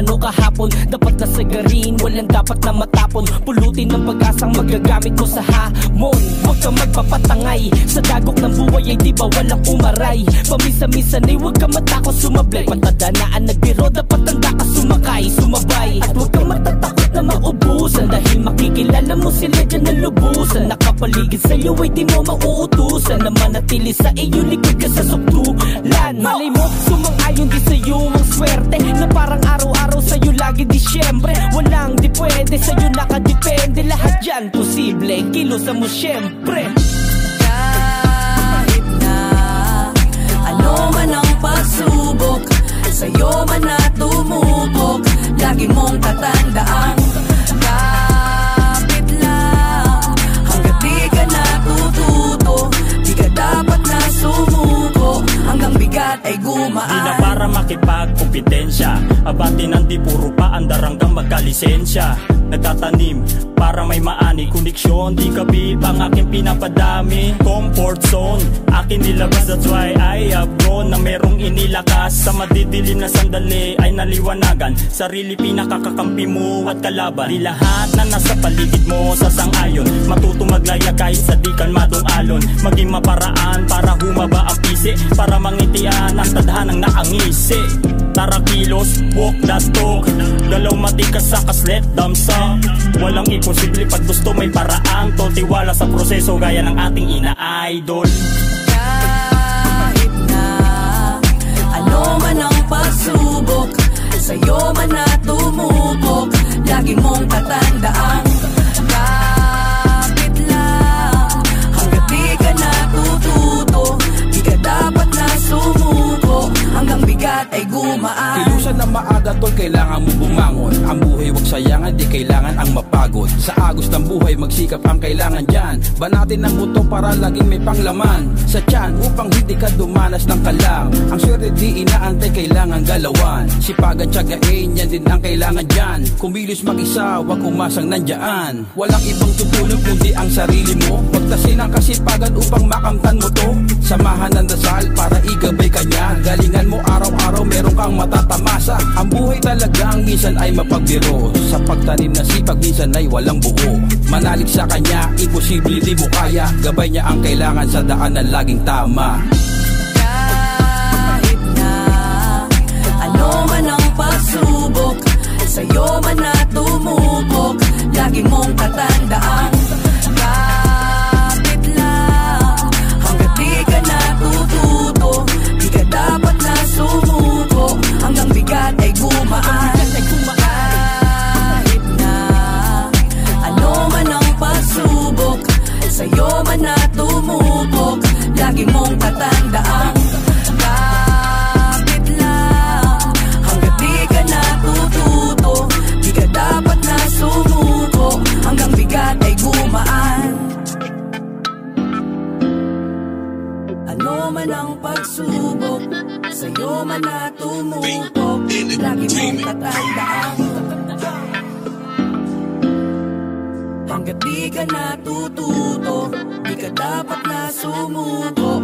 plano kahapon. Dapat na sagarin, walang dapat na matapon. Pulutin ng pag-asang magagamit ko sa hamon. Huwag kang magpapatangay, sa dagok ng buhay ay di ba walang umaray. Pamisa-misan ay huwag kang matakot sumablay. Patadanaan nagbiro, dapat tanda ka sumakay, sumabay. At huwag kang matatakot na maubusan, dahil makikilala mo sila dyan na lubusan. Nakapaligid sa'yo ay di mo mauutusan, na manatili sa iyo likod ka sa sukdulan. Malay mo, sumang-ayon di sa'yo ang swerte, na parang araw-araw sa'yo lagi Disyembre. Walang di pwede, sa'yo nakadepende. Lahat dyan posible, kilusan mo syempre. Kahit na ano man ang pagsubok, sa'yo man na tumubok, lagi mong tatandaan. Kapit lang, hanggat di ka natututo, di ka dapat na sumuko, hanggang bigat ay gumaan. Di na para makipagkompetensya, abatin ang di puro paandar hanggang magkalisensya. Nagtatanim para may maani, koneksyon, di kabib ang aking pinapadami. Comfort zone, akin nilabas, that's why I have grown. Na merong inilakas, sa madidilim na sandali ay naliwanagan. Sarili pinakakakampi mo at kalaban. Di lahat na nasa paligid mo sasang-ayon, matuto maglaya kahit sa di kalmadong alon. Maging maparaan para humaba ang pisi, para mangitian ang tadhanang naangisi. Tara kilos, walk that talk, dalaw matikas sa kaslet, thumbs up. Walang imposible pag gusto may paraan, to tiwala sa proseso gaya ng ating ina-idol. Kahit na ano man ang pagsubok, sa'yo man na tumubok, lagi mong tatandaan. Kapit lang, hanggat di ka natututo, di ka dapat na sumuko, hanggang bigat ay gumaan. Kilusan na maaga tol, kailangan mo bumangon. Ang buhay wag sayangan, di kailangan ang mapagod. Sa agos ng buhay, magsikap ang kailangan dyan. Banatin ang buto para laging may panglaman sa tiyan, upang hindi ka dumanas ng kalam. Ang swerte di inaantay, kailangan galawan. Sipagan, tiyagain, yan din ang kailangan dyan. Kumilos mag-isa, wag umasang nandyan. Walang ibang tutulong kundi ang sarili mo. Pagtasin ang kasipagan upang makamtan mo to. Samahan ng dasal para igabay ka niya. Galingan mo araw-araw, meron kang matatamasa. Ang buhay talagang minsan ay mapagbiro. Sa pagtanim na sipag, minsan ay walang buo. Manalig sa kanya, imposible di mo kaya. Gabay niya ang kailangan sa daan na laging tama. Kahit na ano man ang pagsubok, sa'yo man na tumubok, lagi mong tatandaan. Kapit lang, hanggat di ka natututo, di ka dapat na sumuko, hanggang bigat ay gumaan. Kahit na ano man ang pagsubok, sa'yo man na tumubok, lagi mong tatandaan. Kapit lang, hanggat di ka natututo, di ka dapat na sumuko, hanggang bigat ay gumaan. Ano man ang pagsubok, sa'yo man na tumubok, lagi mong tatandaan. Hanggat di ka natututo, di ka dapat na sumuko,